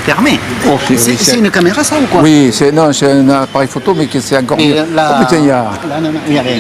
fermé. Oh, C'est une caméra ça ou quoi? Oui, c'est un appareil photo, mais c'est encore mieux. Là, Oh putain, il y a... Là, non, il n'y a rien.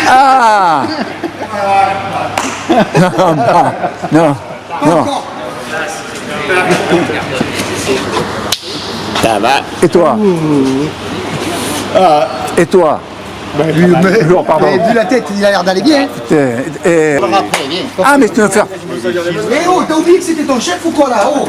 Ah non, non, non. Ça va. Et toi? Et toi? Pardon. Vu la tête, il a l'air d'aller bien. Et... Après, viens. Ah, mais tu veux faire... Eh oh, t'as oublié que c'était ton chef ou quoi là? Oh.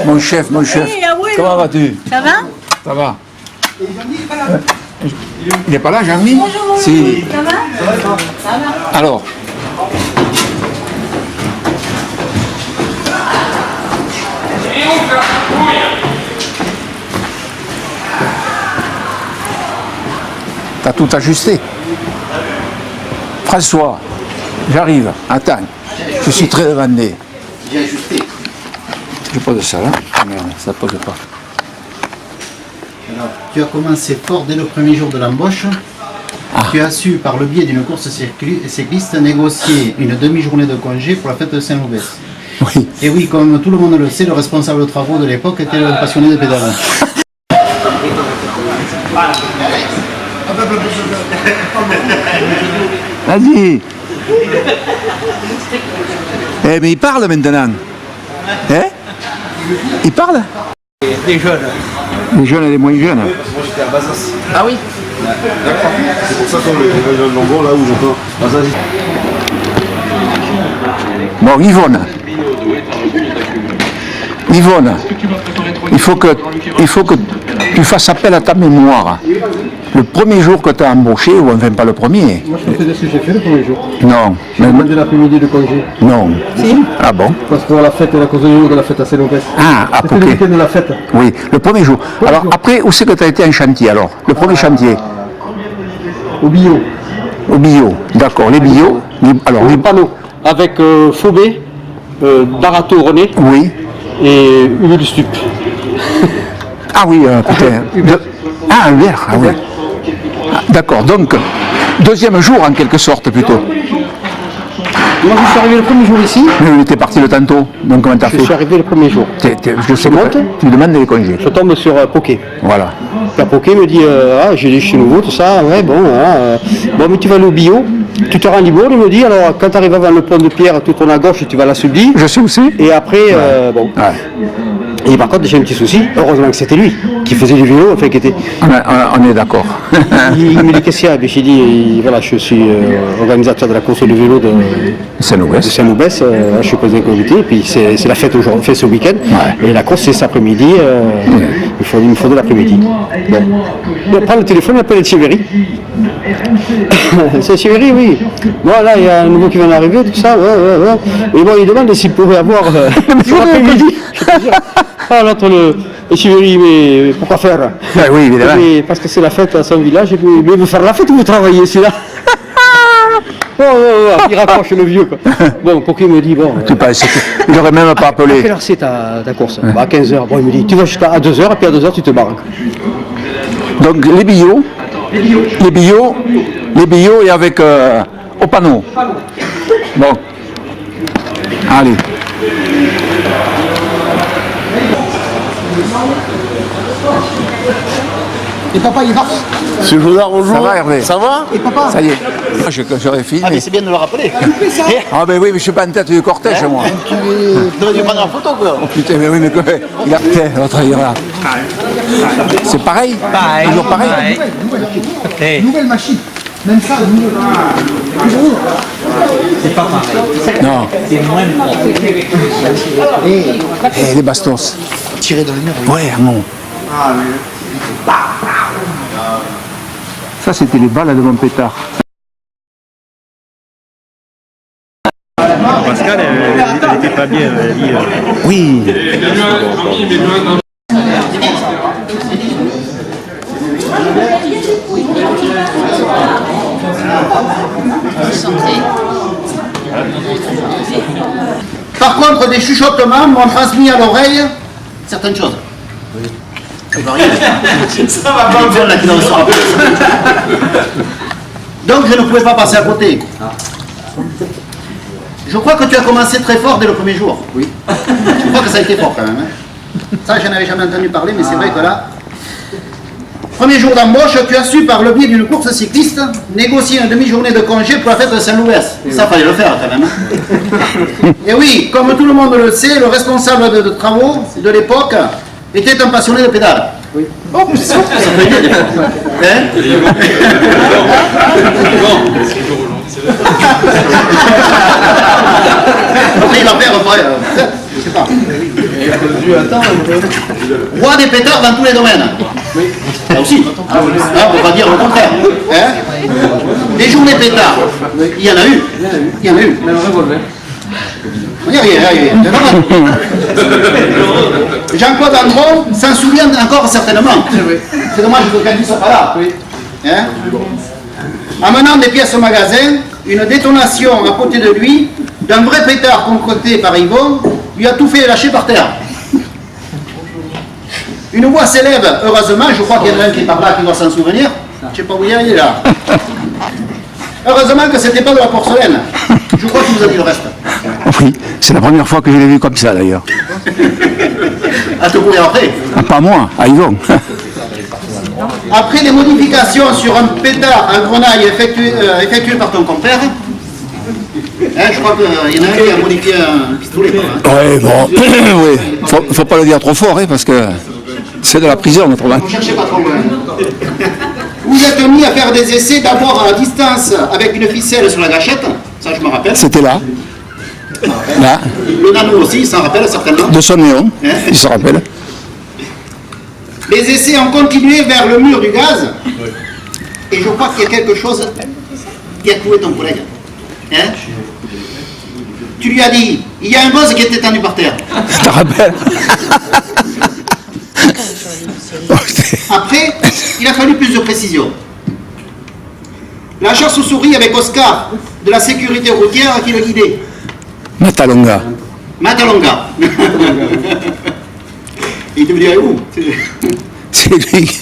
Mon chef, mon chef. Comment vas-tu? Ça va? Ça va. Il n'est pas là, Jean-Mi? Bonjour. Si. Ça va? Ça va. Alors. T'as tout ajusté. François, j'arrive. Attends. Je suis très demandé. J'ai ajusté. Je pose ça là. Ah merde, ça pose pas. Alors, tu as commencé fort dès le premier jour de l'embauche. Tu as su, par le biais d'une course cycliste, négocier une demi-journée de congé pour la fête de Saint-Loubès. Oui. Et oui, comme tout le monde le sait, le responsable de travaux de l'époque était le passionné de pédalage. Vas-y. Eh, mais il parle maintenant. Hein? Il parle? Des jeunes. Les jeunes et les moins jeunes. Moi j'étais à Bazas. Ah oui? D'accord. C'est pour ça qu'on les jeunes longueurs là où j'entends Bazas. Bon, Yvonne. Yvonne, il faut que tu fasses appel à ta mémoire. Le premier jour que tu as embauché, ou enfin pas le premier. Moi, je faisais ce que j'ai fait le premier jour. Non. J'ai demandé l'après-midi de congé. Non. Si. Ah bon? Parce que la fête, la cause de la fête à Saint-Lopez. Ah, à C'était le Pouquet. week-end de la fête. Oui, le premier jour. Alors jour. après, où c'est que tu as été en chantier alors? Le premier chantier? Au bio. Au bio. D'accord, les bio. Alors, les... Panneau. Avec Phobé, Barato René Oui. et Hugues Stup. Ah oui, putain. Ah, un verre. Ah oui. Ah, d'accord, donc, deuxième jour en quelque sorte plutôt. Moi, je suis arrivé le premier jour ici. Mais il était parti le tantôt, donc comment t'as Je fait? suis arrivé le premier jour. Je sais que tu demandes les congés. Je tombe sur Poké. Voilà. La Poké me dit j'ai des chez nouveau, tout ça, ouais, bon, bon, mais tu vas aller au bio, tu te rends à Libourne, il me dit, alors quand tu arrives avant le pont de Pierre, tu tournes à gauche, tu vas à la Subdi. Je sais où c'est. Et après, bon. Ouais. Et par contre, j'ai un petit souci, heureusement que c'était lui qui faisait du vélo, enfin qui était. On est d'accord. Il me dit qu'est-ce qu'il y a? J'ai dit, voilà, je suis organisateur de la course du vélo de Saint-Loubès. Saint-Loubès, je suis président du comité, et puis c'est la fête aujourd'hui, fait ce week-end, Ouais. et la course c'est cet après-midi, il me faut de l'après-midi. Bon. Il prend le téléphone, il appelle Etcheverry. C'est Etcheverry, oui. Bon, là, il y a un nouveau qui vient d'arriver, tout ça, ouais. Et bon, il demande s'il pourrait avoir pour l'après-midi. Ah, l'autre, Etcheverry, mais pourquoi faire? Oui, évidemment. Et parce que c'est la fête à son village, et puis, mais vous faire la fête ou vous travaillez, celui-là? Il raccroche le vieux, quoi. Bon, pour qu'il me dit, bon. Tu penses il n'aurait même pas À appelé. quelle heure c'est ta course? Bah, à 15h. Bon, il me dit, tu vas jusqu'à 2h, et puis à 2h, tu te barres. Donc les bio et avec au panneau. Bon. Allez. Et papa, il va. Monsieur Jodard, bonjour. Ça va, Hervé? Ça va? Et papa? Ça y est. J'aurais fini. Ah, mais c'est bien de le rappeler. Ah ben oui, mais je suis pas en tête du cortège, moi. Tu aurais dû prendre la photo, quoi. Putain, mais oui, mais quoi? Il a putain, l'autre il est là. C'est pareil? Pareil. Toujours pareil? Nouvelle machine. Même ça, nouvelle. C'est pas pareil. Non. C'est moins propre. Eh, les bastos. Tiré dans le mur. Ouais, non. Ça, c'était les balles de mon pétard. Pascal, elle n'était pas bien. Elle dit, Oui. Par contre, des chuchotements m'ont transmis à l'oreille certaines choses. Ça va pas là qui le reçoit. Donc je ne pouvais pas passer à côté. Je crois que tu as commencé très fort dès le premier jour. Oui. Je crois que ça a été fort quand même. Hein. Ça, je n'avais jamais entendu parler, mais c'est vrai que là... Premier jour d'embauche, tu as su, par le biais d'une course cycliste, négocier une demi-journée de congé pour la fête de Saint-Louis. Ça, fallait le faire quand même. Hein. Et oui, comme tout le monde le sait, le responsable de travaux de l'époque était un passionné de pédales. Oui. Oh, ça peut aider des fois. Hein? Après, il va faire je sais pas. Roi des pétards dans tous les domaines. Oui. Là aussi. Ah, on va dire le contraire. Hein? Des journées pétards. Il y en a eu. Il y en a eu. Il y a rien. Jean-Claude Andron s'en souvient encore certainement. C'est dommage que quelqu'un ne soit pas là. Hein? Amenant des pièces au magasin, une détonation à côté de lui, d'un vrai pétard concocté par Yvon, lui a tout fait lâcher par terre. Une voix s'élève, heureusement, je crois qu'il y en a un qui est par là qui doit s'en souvenir. Je ne sais pas où il est là. Heureusement que c'était pas de la porcelaine. Je crois qu'il vous a dit le reste. Oui, c'est la première fois que je l'ai vu comme ça d'ailleurs. À te courir après. Ah, pas moi, à Yvon. Après des modifications sur un pétard en grenaille effectué par ton compère, hein, je crois qu'il y en a un qui a modifié un pistolet. Oui, bon, oui. Faut pas le dire trop fort, hein, parce que c'est de la prison, autrement. Ne cherchez pas trop loin. Vous êtes mis à faire des essais d'abord à distance avec une ficelle sur la gâchette, ça je me rappelle. C'était là. Là. Le nano aussi, il s'en rappelle certainement. De son néon, il se rappelle. Les essais ont continué vers le mur du gaz. Et je crois qu'il y a quelque chose qui a cloué ton collègue. Hein? Tu lui as dit, il y a un boss qui était tendu par terre. Je te rappelle. Après, il a fallu plus de précision. La chasse aux souris avec Oscar de la sécurité routière qui le guidait. Matalonga. Matalonga. Il te dirait où? C'est lui.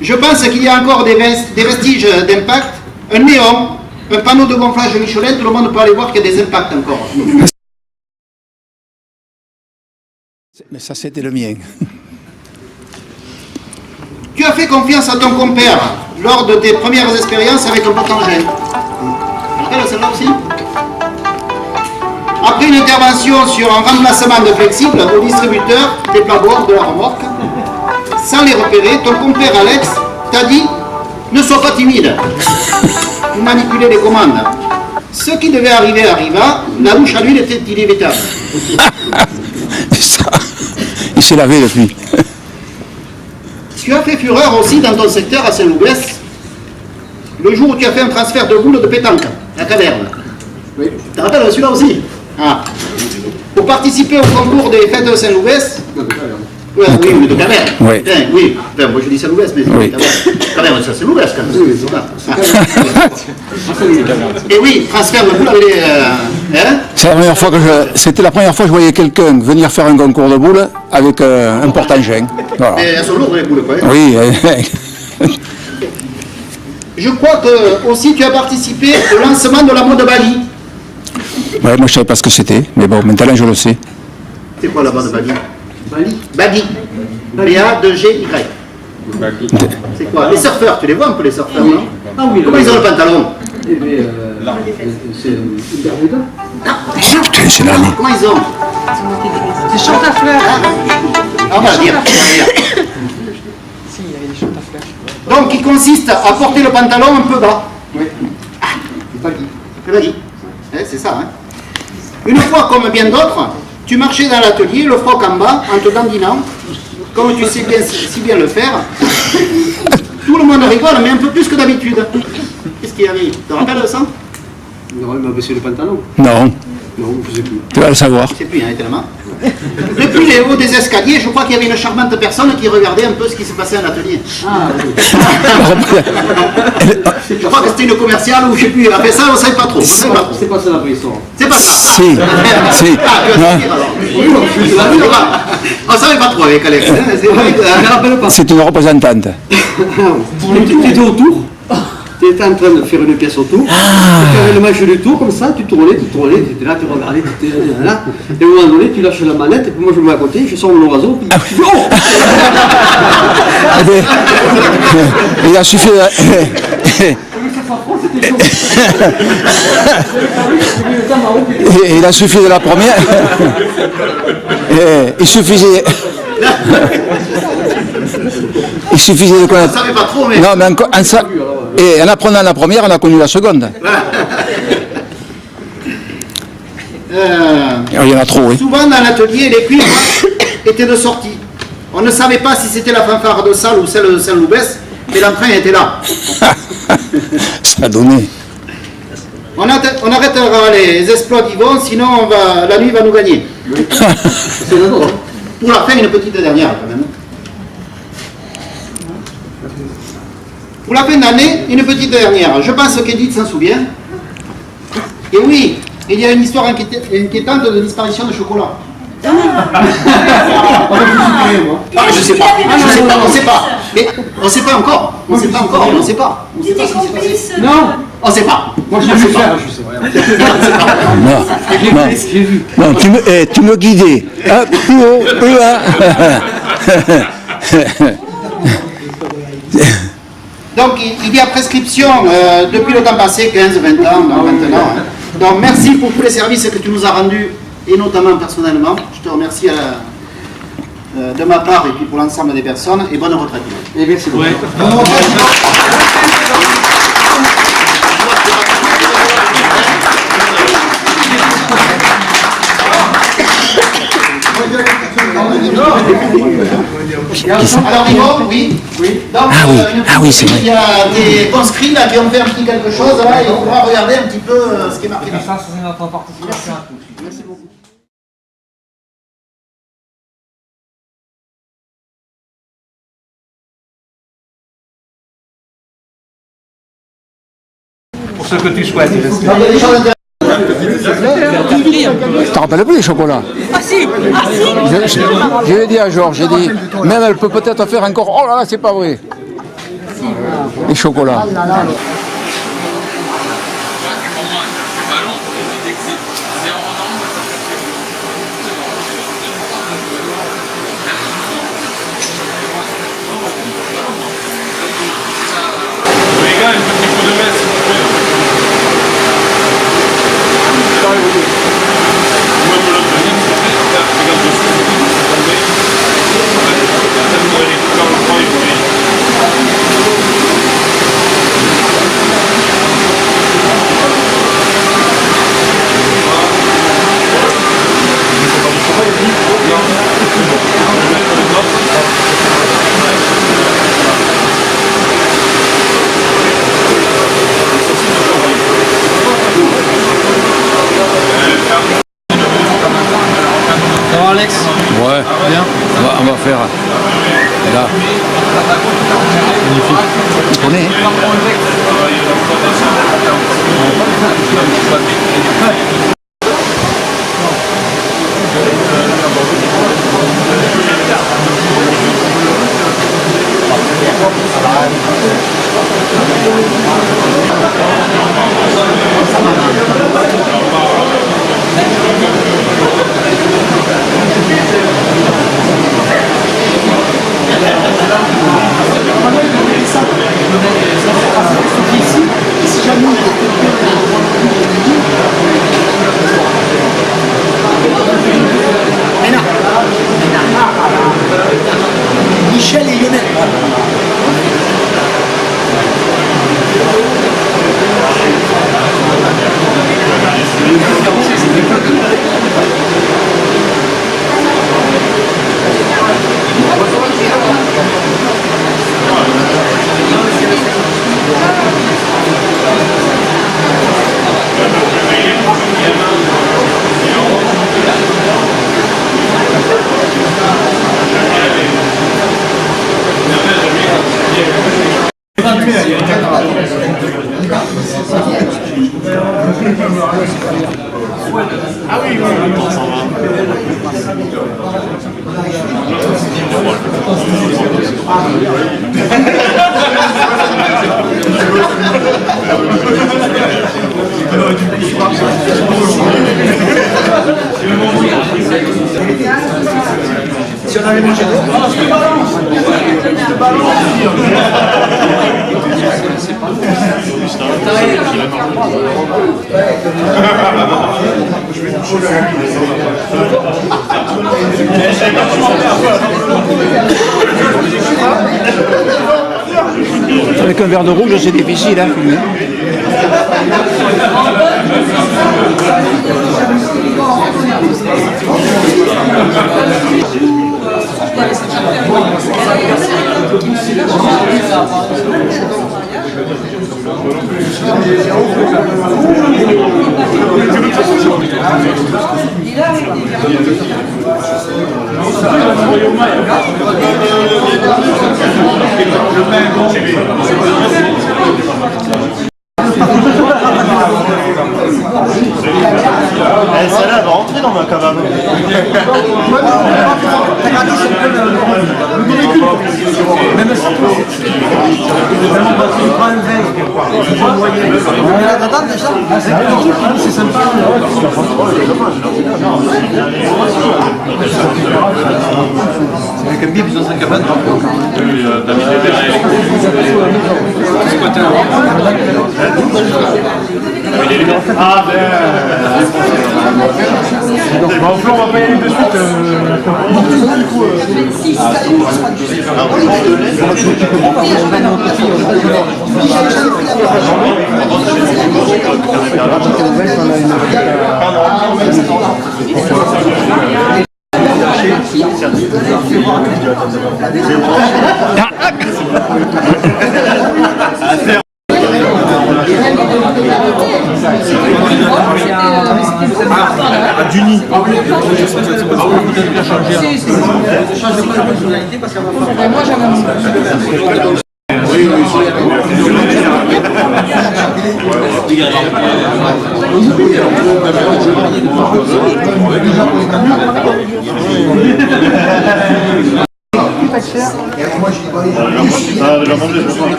Je pense qu'il y a encore des vestiges d'impact. Un néon, un panneau de gonflage Michelin, tout le monde peut aller voir qu'il y a des impacts encore. Mais ça, c'était le mien. Tu as fait confiance à ton compère lors de tes premières expériences avec un porte-engin. Tu te rappelles celle-là aussi? Après une intervention sur un remplacement de flexible au distributeur des plabords de la remorque, sans les repérer, ton compère Alex t'a dit « Ne sois pas timide ». Vous manipulez les commandes. Ce qui devait arriver arriva, la louche à l'huile était inévitable. Il s'est lavé depuis. Tu as fait fureur aussi dans ton secteur à Saint-Louis, le jour où tu as fait un transfert de boules de pétanque, à Caverne. Oui. Tu te rappelles celui-là aussi? Ah. Pour participer au concours des fêtes de Saint-Louis. Oui, mais de Caverne. Oui. Oui. Enfin, moi je dis Saint-Louis, mais oui. Caverne, c'est Saint-Louis quand même. Et oui, transfert de boules avec les... hein? C'était la première fois que je voyais quelqu'un venir faire un concours de boules avec un porte-engin. Voilà. Mais elles sont lourdes les boules, quoi. Hein? Oui. Je crois que aussi tu as participé au lancement de la mode Bali. Ouais, moi je savais pas ce que c'était, mais bon, maintenant je le sais. C'est quoi la mode Bali? Bali. B-A-2-G-Y. C'est quoi? Les surfeurs, tu les vois un peu les surfeurs, non? Ah oui. Comment ils ont le pantalon? C'est une Bermuda. Putain, c'est l'année. Comment ils ont? C'est chante à fleurs. On va dire. Si, il y avait des chantes à fleurs. Donc, qui consiste à porter le pantalon un peu bas. Oui. C'est pas dit. C'est ça, hein. Une fois, comme bien d'autres, tu marchais dans l'atelier, le froc en bas, en te dandinant, comme tu sais bien, si bien le faire. Tout le monde rigole, mais un peu plus que d'habitude. Qu'est-ce qu'il y avait? Tu te rappelles de ça? Non, il m'a baissé le pantalon. Non, Non, je ne sais plus. tu vas le savoir. Je sais plus, hein, tellement. Depuis les hauts des escaliers, je crois qu'il y avait une charmante personne qui regardait un peu ce qui se passait à l'atelier. Ah, je crois que c'était une commerciale ou je sais plus. Après ça, on ne savait pas trop. C'est pas ça la préhistoire. C'est pas ça. Si. Ah, tu vas se dire alors. On ne savait pas trop avec Alex. Je ne me rappelle pas. C'est une représentante. Tu étais autour. Tu était en train de faire une pièce autour. Tu avais le match du tour, comme ça, tu tournais, tu étais là, tu regardais, tu étais là. Et à un moment donné, tu lâches la manette, et puis moi je me mets à côté, je sors mon oiseau, puis tu fais oh. Il a suffi de... Il a suffi de la première. Il suffisait de connaître. Ça ne savait pas trop, mais... Non, mais et en apprenant la première, on a connu la seconde. Il y en a trop, oui. Souvent dans l'atelier, les cuivres étaient de sortie. On ne savait pas si c'était la fanfare de Salles ou celle de Saint-Loubès, mais l'entrain était là. Ça a donné. On arrêtera les exploits d'Yvon, sinon la nuit va nous gagner. Pour la fin, une petite dernière quand même. Pour la fin d'année, une petite dernière. Je pense qu'Edith s'en souvient. Et oui, il y a une histoire inquiétante de disparition de chocolat. Je sais pas, on sait pas. Mais on sait pas encore. On sait pas. Tu étais complice. Non, on sait pas. Moi je ne sais pas. Non, tu me guidais. Plus haut, plus bas. Donc il y a prescription depuis le temps passé, 15-20 ans, maintenant. Donc merci pour tous les services que tu nous as rendus, et notamment personnellement. Je te remercie de ma part et puis pour l'ensemble des personnes, et bonne retraite. Et merci beaucoup. Alors Yvon, oui. Donc, oui, c'est vrai. il y a des conscrits là qui ont fait un petit quelque chose là, et on pourra regarder un petit peu ce qui est marqué là. Ça, c'est notre participation. Merci beaucoup. Pour ce que tu souhaites. Il y a des choses intéressantes. Tu te rappelles plus les chocolats? Ah si. Je l'ai dit à Georges, j'ai dit, même elle peut peut-être faire encore, oh là là, c'est pas vrai. Les chocolats. Les gars, un petit coup de main, s'il vous plaît. Vous pouvez me le donner, s'il vous plaît. Regarde dessus. Attendez. Ça va, Alex? Ouais, Bien. on va faire là. Magnifique. Tu connais, hein? Michel et Lionel. Si on avait mangé d'eau, Avec un verre de rouge, c'est difficile, hein, fumer. Celle-là va rentrer dans ma cabane. Même si tu prends un verre, c'est sympa. Avec un bib dans sa cabane. Ah ben... Bon, Flo, on va pas y aller de suite. À Duny.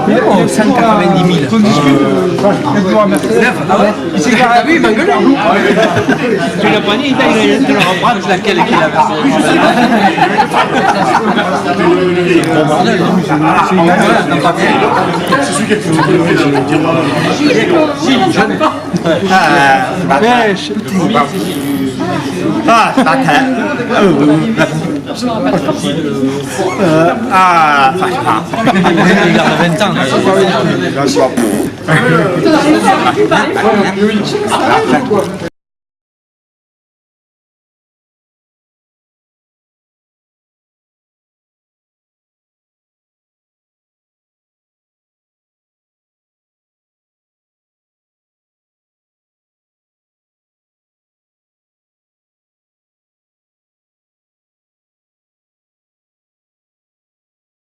Mais bon, 190 000. Il s'est garé à lui, il m'a gueulé. Tu l'as pas dit, il te le reprendre laquelle qu'il a il garde 20 ans. Là.